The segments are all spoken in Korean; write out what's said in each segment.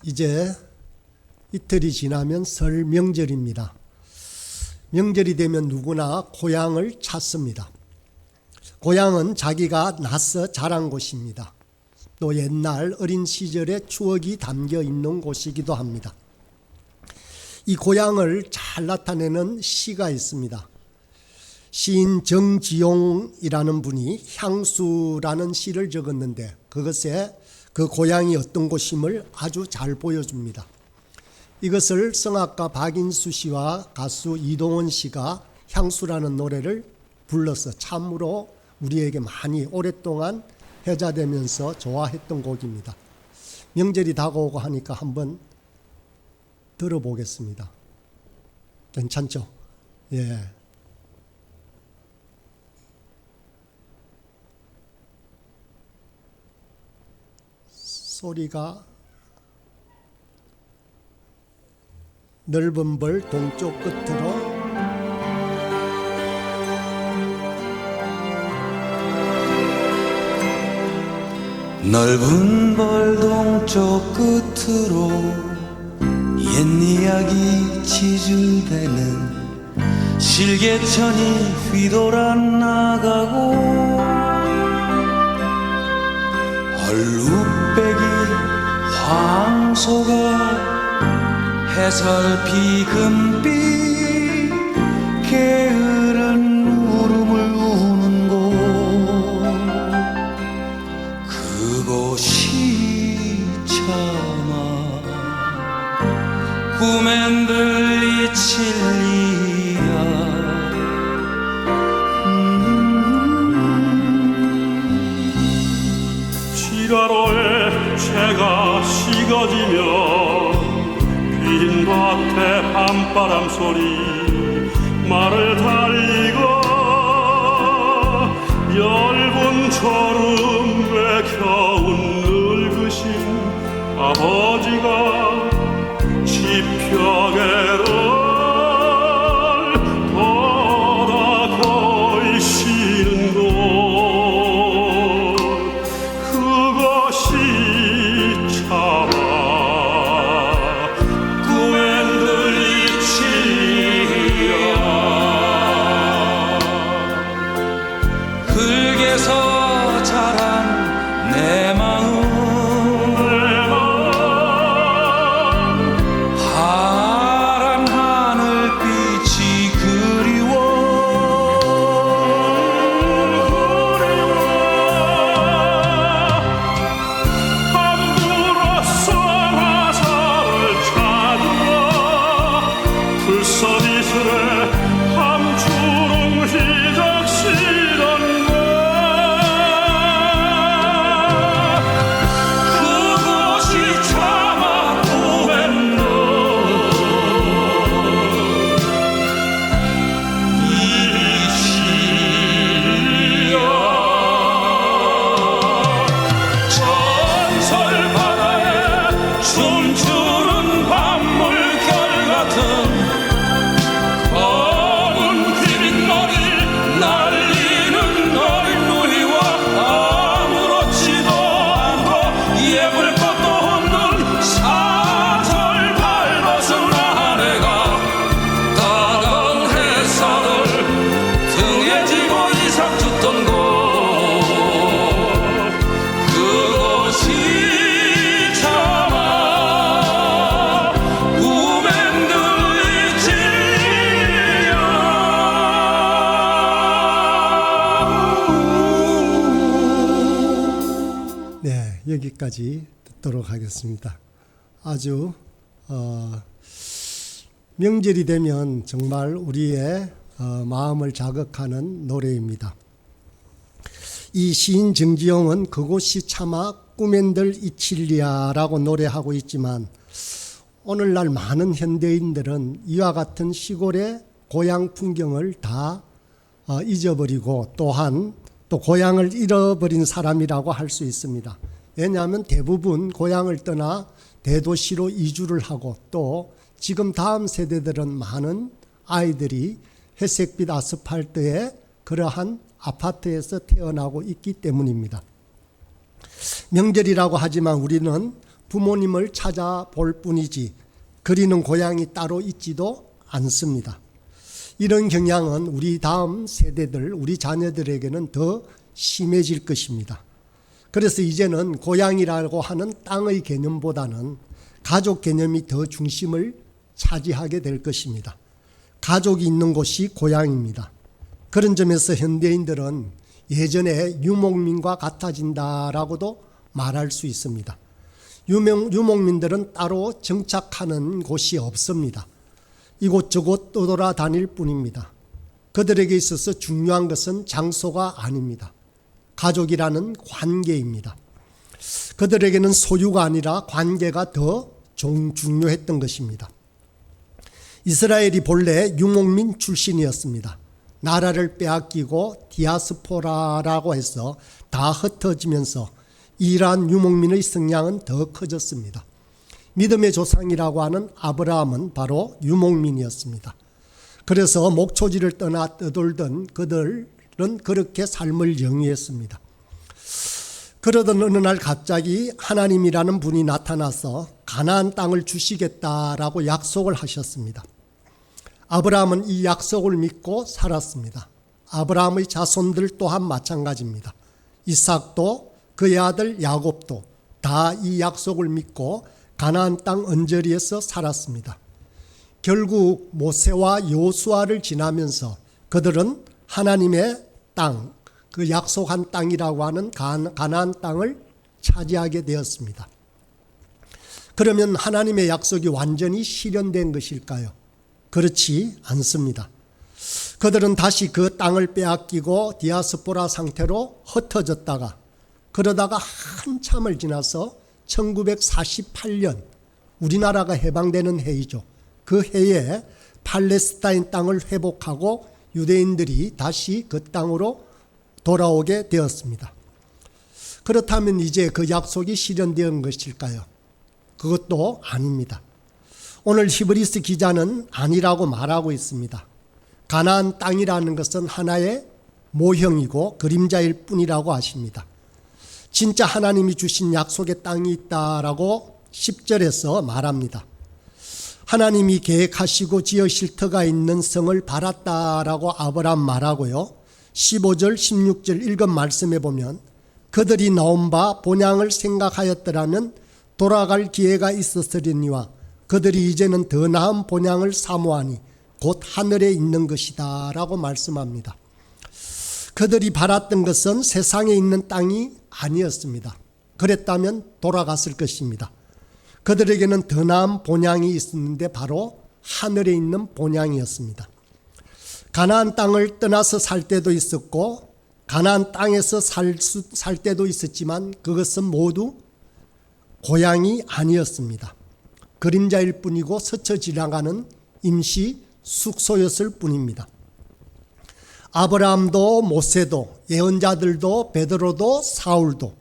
이제 이틀이 지나면 설 명절입니다. 명절이 되면 누구나 고향을 찾습니다. 고향은 자기가 나서 자란 곳입니다. 또 옛날 어린 시절의 추억이 담겨 있는 곳이기도 합니다. 이 고향을 잘 나타내는 시가 있습니다. 시인 정지용이라는 분이 향수라는 시를 적었는데 그것에 그 고향이 어떤 곳임을 아주 잘 보여줍니다. 이것을 성악가 박인수 씨와 가수 이동원 씨가 향수라는 노래를 불러서 참으로 우리에게 많이 오랫동안 회자되면서 좋아했던 곡입니다. 명절이 다가오고 하니까 한번 들어보겠습니다. 괜찮죠? 예. 소리가 넓은 벌 동쪽 끝으로 넓은 벌 동쪽 끝으로 옛 이야기 지줄대는 실개천이 휘돌아 나가고 얼룩배기 황소가 해설피 금빛 게으른 울음을 우는 곳 그곳이 차마 꿈엔 들리칠 리야 지가로에 채가 식어지며 빈 밭에 밤바람 소리 말을 달리고 엷은 졸음에 겨운 늙으신 아버지가 지평에를 돌아 거이시는 곳 그것이 차마 흙에서 자란 내 마음 파란 하늘빛이 그리워 함부로써 화살을 찾으러 불서비스레 함주름 희적시던 춤추는 밤물결 같은 검은 기린머리 날리는 어린 누이와 아무렇지도 않고 예쁠 것도 없는 사절 밟아서 아내가 따가운 햇살을 등에 지고 이삭 줬던 곳 그것이 네, 여기까지 듣도록 하겠습니다. 아주 명절이 되면 정말 우리의 마음을 자극하는 노래입니다. 이 시인 정지용은 그곳이 차마 꿈엔들 이칠리아라고 노래하고 있지만 오늘날 많은 현대인들은 이와 같은 시골의 고향 풍경을 다 잊어버리고 또한 또 고향을 잃어버린 사람이라고 할 수 있습니다. 왜냐하면 대부분 고향을 떠나 대도시로 이주를 하고 또 지금 다음 세대들은 많은 아이들이 회색빛 아스팔트에 그러한 아파트에서 태어나고 있기 때문입니다. 명절이라고 하지만 우리는 부모님을 찾아볼 뿐이지 그리는 고향이 따로 있지도 않습니다. 이런 경향은 우리 다음 세대들, 우리 자녀들에게는 더 심해질 것입니다. 그래서 이제는 고향이라고 하는 땅의 개념보다는 가족 개념이 더 중심을 차지하게 될 것입니다. 가족이 있는 곳이 고향입니다. 그런 점에서 현대인들은 예전에 유목민과 같아진다라고도 말할 수 있습니다. 유목민들은 따로 정착하는 곳이 없습니다. 이곳저곳 떠돌아다닐 뿐입니다. 그들에게 있어서 중요한 것은 장소가 아닙니다. 가족이라는 관계입니다. 그들에게는 소유가 아니라 관계가 더 중요했던 것입니다. 이스라엘이 본래 유목민 출신이었습니다. 나라를 빼앗기고 디아스포라라고 해서 다 흩어지면서 이러한 유목민의 성량은 더 커졌습니다. 믿음의 조상이라고 하는 아브라함은 바로 유목민이었습니다. 그래서 목초지를 떠나 떠돌던 그들은 그렇게 삶을 영위했습니다. 그러던 어느 날 갑자기 하나님이라는 분이 나타나서 가나안 땅을 주시겠다라고 약속을 하셨습니다. 아브라함은 이 약속을 믿고 살았습니다. 아브라함의 자손들 또한 마찬가지입니다. 이삭도 그의 아들 야곱도 다 이 약속을 믿고 가나안 땅 언저리에서 살았습니다. 결국 모세와 여호수아를 지나면서 그들은 하나님의 땅, 그 약속한 땅이라고 하는 가나안 땅을 차지하게 되었습니다. 그러면 하나님의 약속이 완전히 실현된 것일까요? 그렇지 않습니다. 그들은 다시 그 땅을 빼앗기고 디아스포라 상태로 흩어졌다가 그러다가 한참을 지나서 1948년 우리나라가 해방되는 해이죠. 그 해에 팔레스타인 땅을 회복하고 유대인들이 다시 그 땅으로 돌아오게 되었습니다. 그렇다면 이제 그 약속이 실현된 것일까요? 그것도 아닙니다. 오늘 히브리스 기자는 아니라고 말하고 있습니다. 가나안 땅이라는 것은 하나의 모형이고 그림자일 뿐이라고 하십니다. 진짜 하나님이 주신 약속의 땅이 있다라고 10절에서 말합니다. 하나님이 계획하시고 지으실 터가 있는 성을 바랐다라고 아브라함 말하고요. 15절 16절 읽은 말씀에 보면 그들이 나온 바 본향을 생각하였더라면 돌아갈 기회가 있었으리니와 그들이 이제는 더 나은 본향을 사모하니 곧 하늘에 있는 것이다 라고 말씀합니다. 그들이 바랐던 것은 세상에 있는 땅이 아니었습니다. 그랬다면 돌아갔을 것입니다. 그들에게는 더 나은 본향이 있었는데 바로 하늘에 있는 본향이었습니다. 가나안 땅을 떠나서 살 때도 있었고 가나안 땅에서 살 때도 있었지만 그것은 모두 고향이 아니었습니다. 그림자일 뿐이고 스쳐 지나가는 임시 숙소였을 뿐입니다. 아브라함도 모세도 예언자들도 베드로도 사울도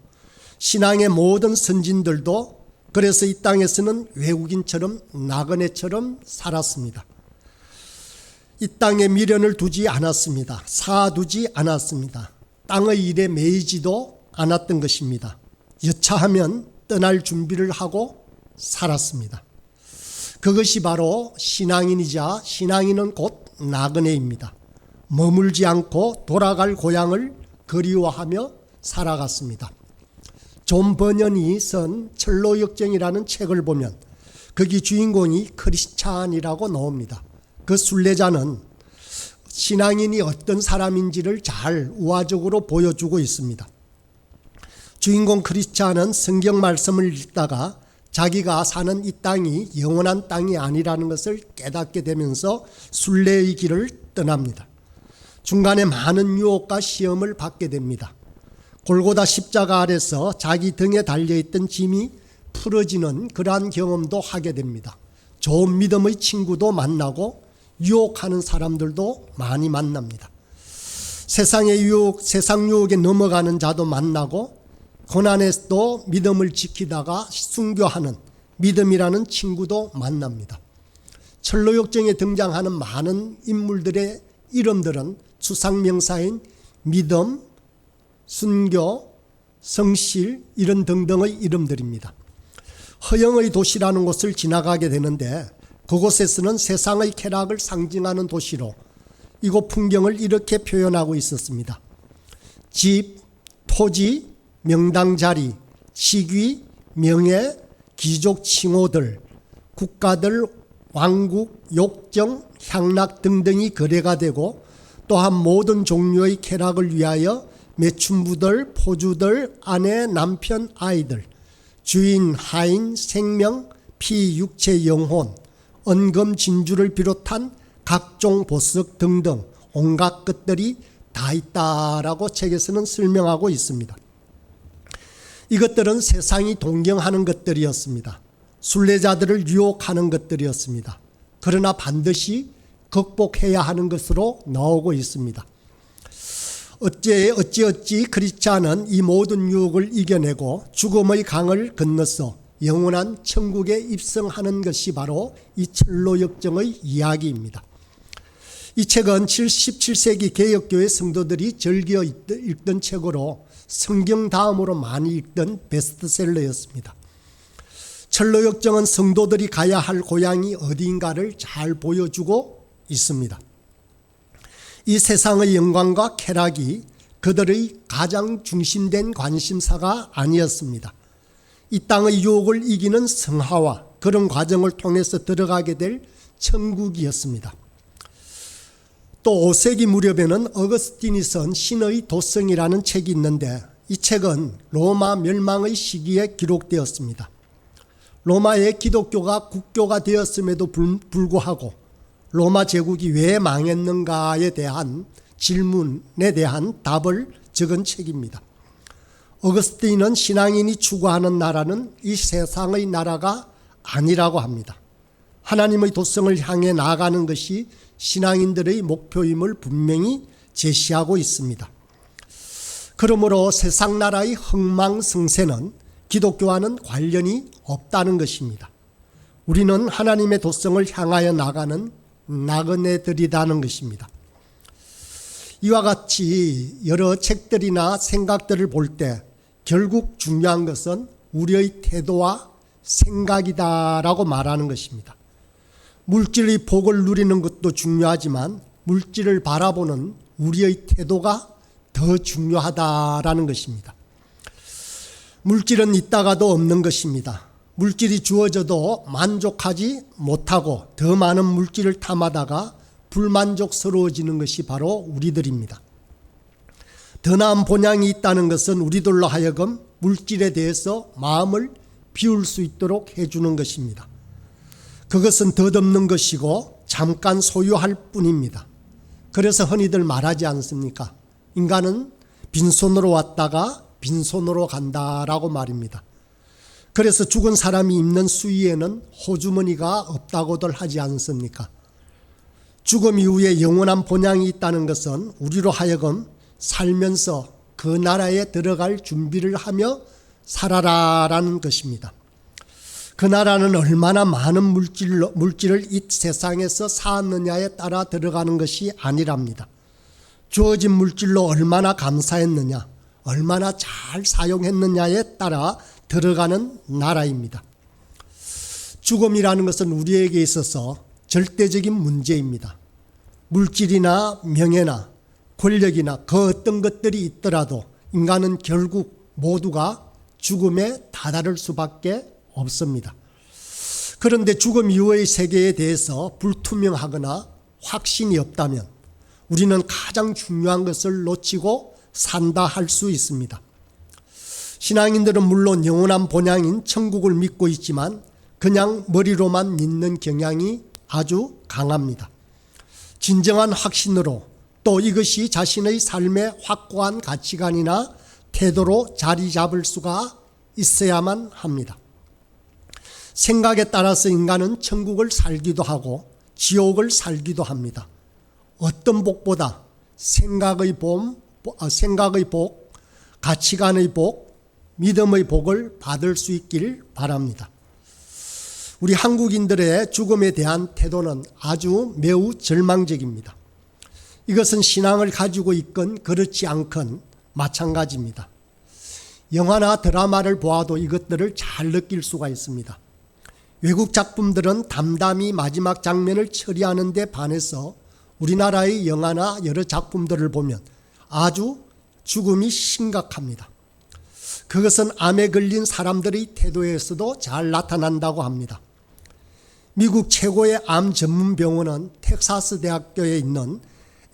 신앙의 모든 선진들도 그래서 이 땅에서는 외국인처럼 나그네처럼 살았습니다. 이 땅에 미련을 두지 않았습니다. 사두지 않았습니다. 땅의 일에 매이지도 않았던 것입니다. 여차하면 떠날 준비를 하고 살았습니다. 그것이 바로 신앙인이자 신앙인은 곧 나그네입니다. 머물지 않고 돌아갈 고향을 그리워하며 살아갔습니다. 존 버년이 쓴 철로역정이라는 책을 보면 거기 주인공이 크리스찬이라고 나옵니다. 그 순례자는 신앙인이 어떤 사람인지를 잘 우화적으로 보여주고 있습니다. 주인공 크리스찬은 성경 말씀을 읽다가 자기가 사는 이 땅이 영원한 땅이 아니라는 것을 깨닫게 되면서 순례의 길을 떠납니다. 중간에 많은 유혹과 시험을 받게 됩니다. 골고다 십자가 아래서 자기 등에 달려있던 짐이 풀어지는 그러한 경험도 하게 됩니다. 좋은 믿음의 친구도 만나고 유혹하는 사람들도 많이 만납니다. 세상의 유혹, 세상 유혹에 넘어가는 자도 만나고 고난에서도 믿음을 지키다가 순교하는 믿음이라는 친구도 만납니다. 철로역정에 등장하는 많은 인물들의 이름들은 추상명사인 믿음, 순교, 성실 이런 등등의 이름들입니다. 허영의 도시라는 곳을 지나가게 되는데 그곳에서는 세상의 쾌락을 상징하는 도시로 이곳 풍경을 이렇게 표현하고 있었습니다. 집, 토지, 명당 자리, 직위, 명예, 귀족 칭호들, 국가들, 왕국, 욕정, 향락 등등이 거래가 되고 또한 모든 종류의 쾌락을 위하여 매춘부들, 포주들, 아내, 남편, 아이들, 주인, 하인, 생명, 피, 육체, 영혼, 언금, 진주를 비롯한 각종 보석 등등 온갖 것들이 다 있다라고 책에서는 설명하고 있습니다. 이것들은 세상이 동경하는 것들이었습니다. 순례자들을 유혹하는 것들이었습니다. 그러나 반드시 극복해야 하는 것으로 나오고 있습니다. 어찌 크리스찬은 이 모든 유혹을 이겨내고 죽음의 강을 건너서 영원한 천국에 입성하는 것이 바로 이 철로 역정의 이야기입니다. 이 책은 17세기 개혁교회 성도들이 즐겨 읽던 책으로 성경 다음으로 많이 읽던 베스트셀러였습니다. 철로 역정은 성도들이 가야 할 고향이 어디인가를 잘 보여주고 있습니다. 이 세상의 영광과 쾌락이 그들의 가장 중심된 관심사가 아니었습니다. 이 땅의 유혹을 이기는 성화와 그런 과정을 통해서 들어가게 될 천국이었습니다. 또 5세기 무렵에는 어거스틴이 쓴 신의 도성이라는 책이 있는데 이 책은 로마 멸망의 시기에 기록되었습니다. 로마의 기독교가 국교가 되었음에도 불구하고 로마 제국이 왜 망했는가에 대한 질문에 대한 답을 적은 책입니다. 어거스틴은 신앙인이 추구하는 나라는 이 세상의 나라가 아니라고 합니다. 하나님의 도성을 향해 나아가는 것이 신앙인들의 목표임을 분명히 제시하고 있습니다. 그러므로 세상 나라의 흥망성쇠는 기독교와는 관련이 없다는 것입니다. 우리는 하나님의 도성을 향하여 나가는 나그네들이라는 것입니다. 이와 같이 여러 책들이나 생각들을 볼 때 결국 중요한 것은 우리의 태도와 생각이다라고 말하는 것입니다. 물질의 복을 누리는 것도 중요하지만 물질을 바라보는 우리의 태도가 더 중요하다라는 것입니다. 물질은 있다가도 없는 것입니다. 물질이 주어져도 만족하지 못하고 더 많은 물질을 탐하다가 불만족스러워지는 것이 바로 우리들입니다. 더 나은 본향이 있다는 것은 우리들로 하여금 물질에 대해서 마음을 비울 수 있도록 해주는 것입니다. 그것은 덧없는 것이고 잠깐 소유할 뿐입니다. 그래서 흔히들 말하지 않습니까? 인간은 빈손으로 왔다가 빈손으로 간다라고 말입니다. 그래서 죽은 사람이 입는 수의에는 호주머니가 없다고들 하지 않습니까? 죽음 이후에 영원한 본향이 있다는 것은 우리로 하여금 살면서 그 나라에 들어갈 준비를 하며 살아라라는 것입니다. 그 나라는 얼마나 많은 물질을 이 세상에서 쌓았느냐에 따라 들어가는 것이 아니랍니다. 주어진 물질로 얼마나 감사했느냐, 얼마나 잘 사용했느냐에 따라 들어가는 나라입니다. 죽음이라는 것은 우리에게 있어서 절대적인 문제입니다. 물질이나 명예나 권력이나 그 어떤 것들이 있더라도 인간은 결국 모두가 죽음에 다다를 수밖에 없습니다. 그런데 죽음 이후의 세계에 대해서 불투명하거나 확신이 없다면 우리는 가장 중요한 것을 놓치고 산다 할 수 있습니다. 신앙인들은 물론 영원한 본향인 천국을 믿고 있지만 그냥 머리로만 믿는 경향이 아주 강합니다. 진정한 확신으로 또 이것이 자신의 삶의 확고한 가치관이나 태도로 자리 잡을 수가 있어야만 합니다. 생각에 따라서 인간은 천국을 살기도 하고 지옥을 살기도 합니다. 어떤 복보다 생각의 복, 가치관의 복, 믿음의 복을 받을 수 있길 바랍니다. 우리 한국인들의 죽음에 대한 태도는 아주 매우 절망적입니다. 이것은 신앙을 가지고 있건 그렇지 않건 마찬가지입니다. 영화나 드라마를 보아도 이것들을 잘 느낄 수가 있습니다. 외국 작품들은 담담히 마지막 장면을 처리하는 데 반해서 우리나라의 영화나 여러 작품들을 보면 아주 죽음이 심각합니다. 그것은 암에 걸린 사람들의 태도에서도 잘 나타난다고 합니다. 미국 최고의 암 전문 병원은 텍사스 대학교에 있는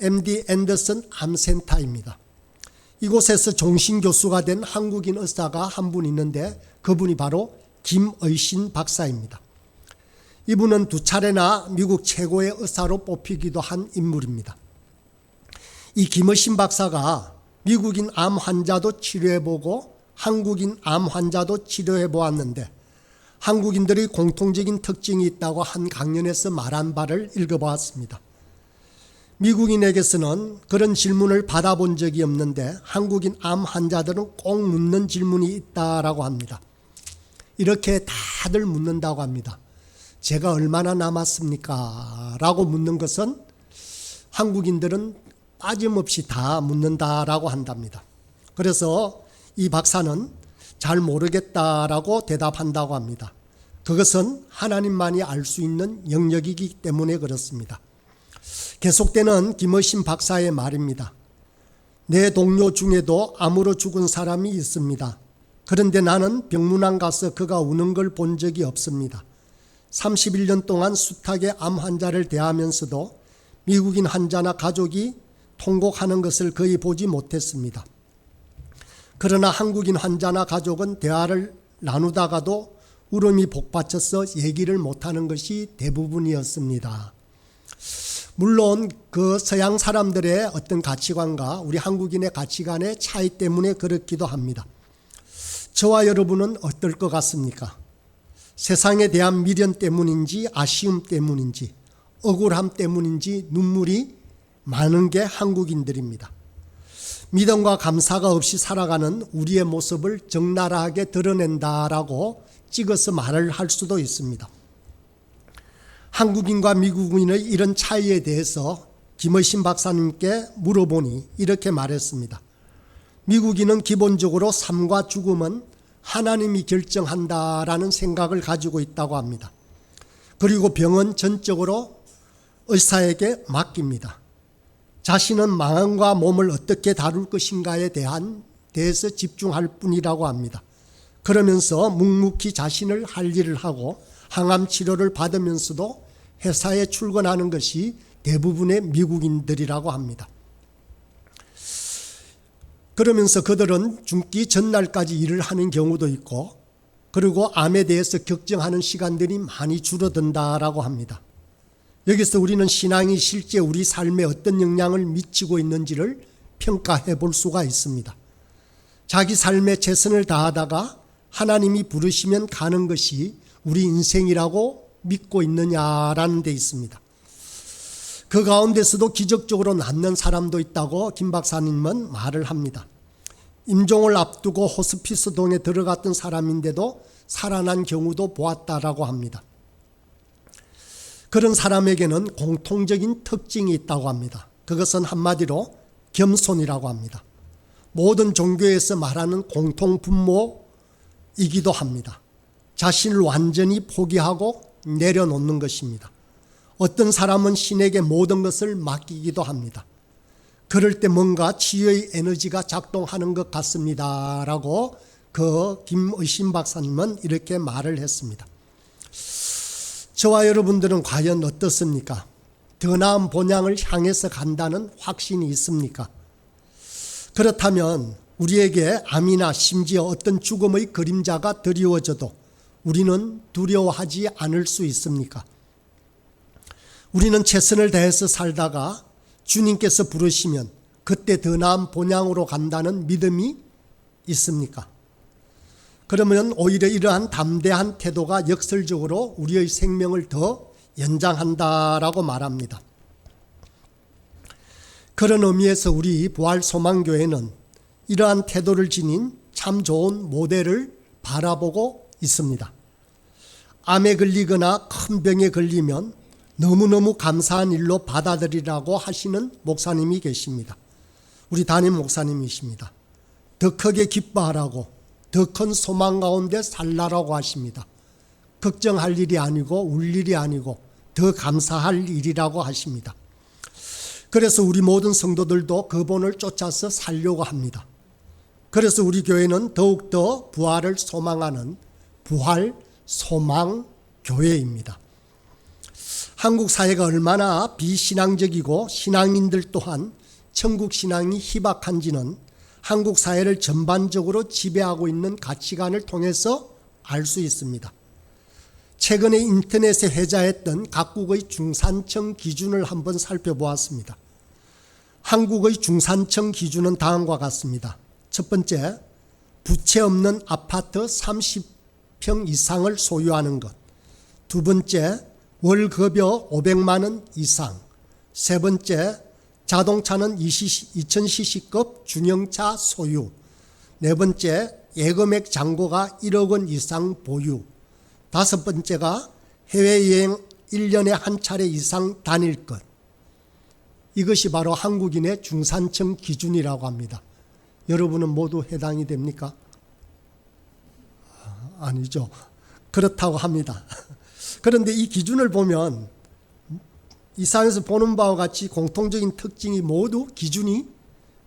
MD 앤더슨 암센터입니다. 이곳에서 종신 교수가 된 한국인 의사가 한 분 있는데 그분이 바로 김의신 박사입니다. 이분은 2차례나 미국 최고의 의사로 뽑히기도 한 인물입니다. 이 김의신 박사가 미국인 암 환자도 치료해보고 한국인 암 환자도 치료해보았는데 한국인들의 공통적인 특징이 있다고 한 강연에서 말한 바를 읽어보았습니다. 미국인에게서는 그런 질문을 받아본 적이 없는데 한국인 암 환자들은 꼭 묻는 질문이 있다라고 합니다. 이렇게 다들 묻는다고 합니다. 제가 얼마나 남았습니까? 라고 묻는 것은 한국인들은 빠짐없이 다 묻는다라고 한답니다. 그래서 이 박사는 잘 모르겠다라고 대답한다고 합니다. 그것은 하나님만이 알 수 있는 영역이기 때문에 그렇습니다. 계속되는 김의신 박사의 말입니다. 내 동료 중에도 암으로 죽은 사람이 있습니다. 그런데 나는 병문안 가서 그가 우는 걸 본 적이 없습니다. 31년 동안 숱하게 암 환자를 대하면서도 미국인 환자나 가족이 통곡하는 것을 거의 보지 못했습니다. 그러나 한국인 환자나 가족은 대화를 나누다가도 울음이 복받쳐서 얘기를 못하는 것이 대부분이었습니다. 물론 그 서양 사람들의 어떤 가치관과 우리 한국인의 가치관의 차이 때문에 그렇기도 합니다. 저와 여러분은 어떨 것 같습니까? 세상에 대한 미련 때문인지 아쉬움 때문인지 억울함 때문인지 눈물이 많은 게 한국인들입니다. 믿음과 감사가 없이 살아가는 우리의 모습을 적나라하게 드러낸다라고 찍어서 말을 할 수도 있습니다. 한국인과 미국인의 이런 차이에 대해서 김의신 박사님께 물어보니 이렇게 말했습니다. 미국인은 기본적으로 삶과 죽음은 하나님이 결정한다라는 생각을 가지고 있다고 합니다. 그리고 병은 전적으로 의사에게 맡깁니다. 자신은 마음과 몸을 어떻게 다룰 것인가에 대해서 집중할 뿐이라고 합니다. 그러면서 묵묵히 자신을 할 일을 하고 항암 치료를 받으면서도 회사에 출근하는 것이 대부분의 미국인들이라고 합니다. 그러면서 그들은 죽기 전날까지 일을 하는 경우도 있고 그리고 암에 대해서 걱정하는 시간들이 많이 줄어든다라고 합니다. 여기서 우리는 신앙이 실제 우리 삶에 어떤 영향을 미치고 있는지를 평가해 볼 수가 있습니다. 자기 삶에 최선을 다하다가 하나님이 부르시면 가는 것이 우리 인생이라고 믿고 있느냐라는 데 있습니다. 그 가운데서도 기적적으로 낫는 사람도 있다고 김 박사님은 말을 합니다. 임종을 앞두고 호스피스동에 들어갔던 사람인데도 살아난 경우도 보았다라고 합니다. 그런 사람에게는 공통적인 특징이 있다고 합니다. 그것은 한마디로 겸손이라고 합니다. 모든 종교에서 말하는 공통분모이기도 합니다. 자신을 완전히 포기하고 내려놓는 것입니다. 어떤 사람은 신에게 모든 것을 맡기기도 합니다. 그럴 때 뭔가 치유의 에너지가 작동하는 것 같습니다. 라고 그 김의신 박사님은 이렇게 말을 했습니다. 저와 여러분들은 과연 어떻습니까? 더 나은 본향을 향해서 간다는 확신이 있습니까? 그렇다면 우리에게 암이나 심지어 어떤 죽음의 그림자가 드리워져도 우리는 두려워하지 않을 수 있습니까? 우리는 최선을 다해서 살다가 주님께서 부르시면 그때 더 나은 본향으로 간다는 믿음이 있습니까? 그러면 오히려 이러한 담대한 태도가 역설적으로 우리의 생명을 더 연장한다라고 말합니다. 그런 의미에서 우리 부활소망교회는 이러한 태도를 지닌 참 좋은 모델을 바라보고 있습니다. 암에 걸리거나 큰 병에 걸리면 너무너무 감사한 일로 받아들이라고 하시는 목사님이 계십니다. 우리 담임 목사님이십니다. 더 크게 기뻐하라고 더 큰 소망 가운데 살라라고 하십니다. 걱정할 일이 아니고 울 일이 아니고 더 감사할 일이라고 하십니다. 그래서 우리 모든 성도들도 그분을 쫓아서 살려고 합니다. 그래서 우리 교회는 더욱더 부활을 소망하는 부활 소망 교회입니다. 한국 사회가 얼마나 비신앙적이고 신앙인들 또한 천국 신앙이 희박한지는 한국 사회를 전반적으로 지배하고 있는 가치관을 통해서 알 수 있습니다. 최근에 인터넷에 회자했던 각국의 중산층 기준을 한번 살펴보았습니다. 한국의 중산층 기준은 다음과 같습니다. 첫 번째, 부채 없는 아파트 30평 이상을 소유하는 것. 두 번째, 월급여 500만 원 이상. 세 번째, 자동차는 2000cc급 중형차 소유. 네 번째, 예금액 잔고가 1억 원 이상 보유. 다섯 번째가 해외여행 1년에 한 차례 이상 다닐 것. 이것이 바로 한국인의 중산층 기준이라고 합니다. 여러분은 모두 해당이 됩니까? 아니죠. 그렇다고 합니다. 그런데 이 기준을 보면 이 사회에서 보는 바와 같이 공통적인 특징이 모두 기준이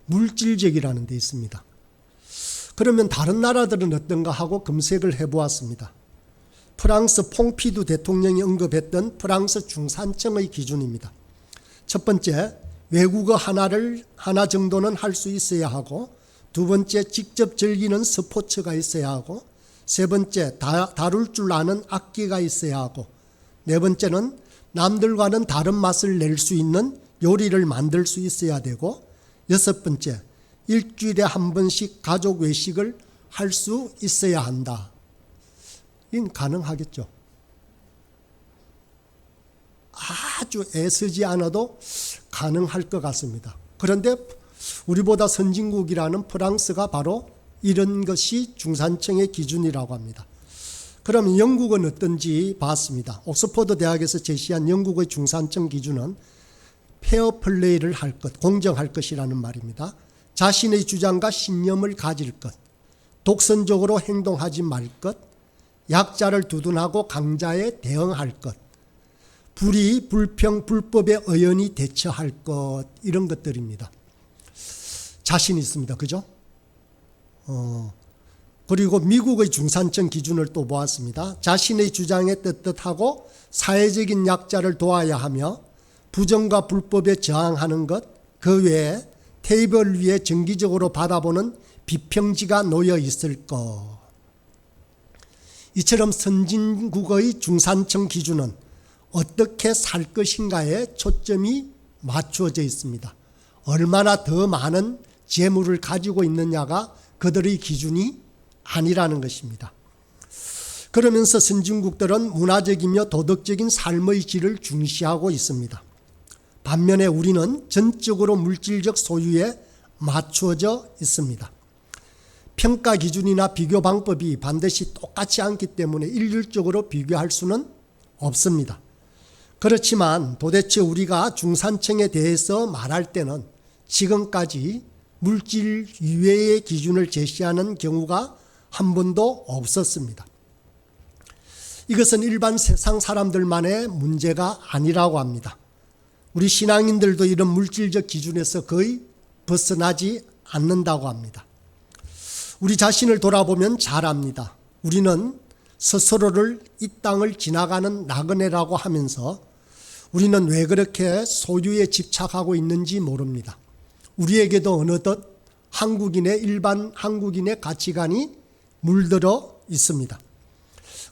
물질적이라는 데 있습니다. 그러면 다른 나라들은 어떤가 하고 검색을 해보았습니다. 프랑스 퐁피두 대통령이 언급했던 프랑스 중산층의 기준입니다. 첫 번째, 외국어 하나 정도는 할 수 있어야 하고, 두 번째, 직접 즐기는 스포츠가 있어야 하고, 세 번째, 다룰 줄 아는 악기가 있어야 하고, 네 번째는 남들과는 다른 맛을 낼 수 있는 요리를 만들 수 있어야 되고, 여섯 번째, 일주일에 한 번씩 가족 외식을 할 수 있어야 한다. 이건 가능하겠죠. 아주 애쓰지 않아도 가능할 것 같습니다. 그런데 우리보다 선진국이라는 프랑스가 바로 이런 것이 중산층의 기준이라고 합니다. 그럼 영국은 어떤지 봤습니다. 옥스퍼드 대학에서 제시한 영국의 중산층 기준은 페어플레이를 할 것, 공정할 것이라는 말입니다. 자신의 주장과 신념을 가질 것, 독선적으로 행동하지 말 것, 약자를 두둔하고 강자에 대응할 것, 불의, 불평, 불법에 의연히 대처할 것, 이런 것들입니다. 자신 있습니다. 그죠? 그리고 미국의 중산층 기준을 또 보았습니다. 자신의 주장에 떳떳하고 사회적인 약자를 도와야 하며 부정과 불법에 저항하는 것, 그 외에 테이블 위에 정기적으로 받아보는 비평지가 놓여 있을 것. 이처럼 선진국의 중산층 기준은 어떻게 살 것인가에 초점이 맞추어져 있습니다. 얼마나 더 많은 재물을 가지고 있느냐가 그들의 기준이 아니라는 것입니다. 그러면서 선진국들은 문화적이며 도덕적인 삶의 질을 중시하고 있습니다. 반면에 우리는 전적으로 물질적 소유에 맞추어져 있습니다. 평가 기준이나 비교 방법이 반드시 똑같지 않기 때문에 일률적으로 비교할 수는 없습니다. 그렇지만 도대체 우리가 중산층에 대해서 말할 때는 지금까지 물질 이외의 기준을 제시하는 경우가 한 번도 없었습니다. 이것은 일반 세상 사람들만의 문제가 아니라고 합니다. 우리 신앙인들도 이런 물질적 기준에서 거의 벗어나지 않는다고 합니다. 우리 자신을 돌아보면 잘 압니다. 우리는 스스로를 이 땅을 지나가는 나그네라고 하면서 우리는 왜 그렇게 소유에 집착하고 있는지 모릅니다. 우리에게도 어느덧 일반 한국인의 가치관이 물들어 있습니다.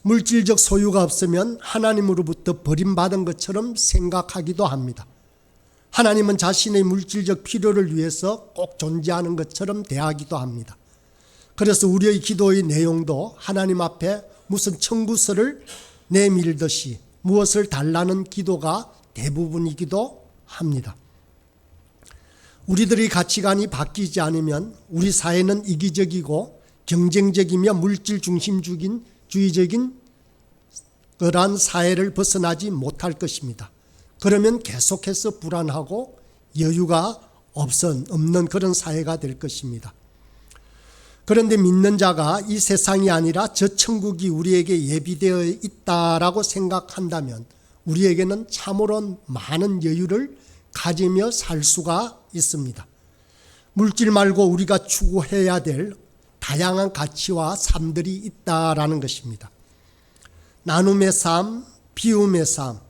물질적 소유가 없으면 하나님으로부터 버림받은 것처럼 생각하기도 합니다. 하나님은 자신의 물질적 필요를 위해서 꼭 존재하는 것처럼 대하기도 합니다. 그래서 우리의 기도의 내용도 하나님 앞에 무슨 청구서를 내밀듯이 무엇을 달라는 기도가 대부분이기도 합니다. 우리들의 가치관이 바뀌지 않으면 우리 사회는 이기적이고 경쟁적이며 물질 중심주의적인 그러한 사회를 벗어나지 못할 것입니다. 그러면 계속해서 불안하고 여유가 없는 그런 사회가 될 것입니다. 그런데 믿는 자가 이 세상이 아니라 저 천국이 우리에게 예비되어 있다라고 생각한다면 우리에게는 참으로 많은 여유를 가지며 살 수가 있습니다. 물질 말고 우리가 추구해야 될 다양한 가치와 삶들이 있다라는 것입니다. 나눔의 삶, 비움의 삶,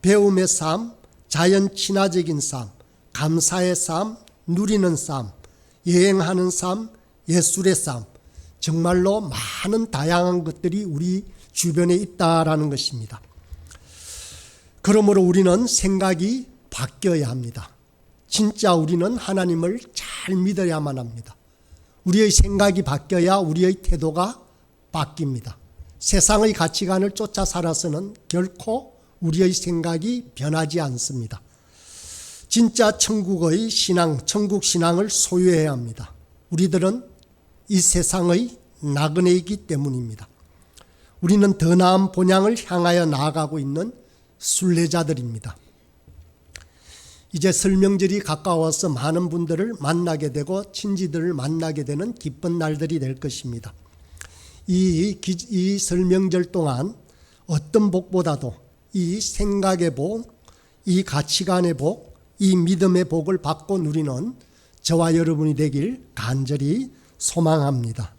배움의 삶, 자연 친화적인 삶, 감사의 삶, 누리는 삶, 여행하는 삶, 예술의 삶, 정말로 많은 다양한 것들이 우리 주변에 있다라는 것입니다. 그러므로 우리는 생각이 바뀌어야 합니다. 진짜 우리는 하나님을 잘 믿어야만 합니다. 우리의 생각이 바뀌어야 우리의 태도가 바뀝니다. 세상의 가치관을 쫓아 살아서는 결코 우리의 생각이 변하지 않습니다. 진짜 천국의 신앙, 천국 신앙을 소유해야 합니다. 우리들은 이 세상의 나그네이기 때문입니다. 우리는 더 나은 본향을 향하여 나아가고 있는 순례자들입니다. 이제 설명절이 가까워서 많은 분들을 만나게 되고 친지들을 만나게 되는 기쁜 날들이 될 것입니다. 이 설명절 동안 어떤 복보다도 이 생각의 복, 이 가치관의 복, 이 믿음의 복을 받고 누리는 저와 여러분이 되길 간절히 소망합니다.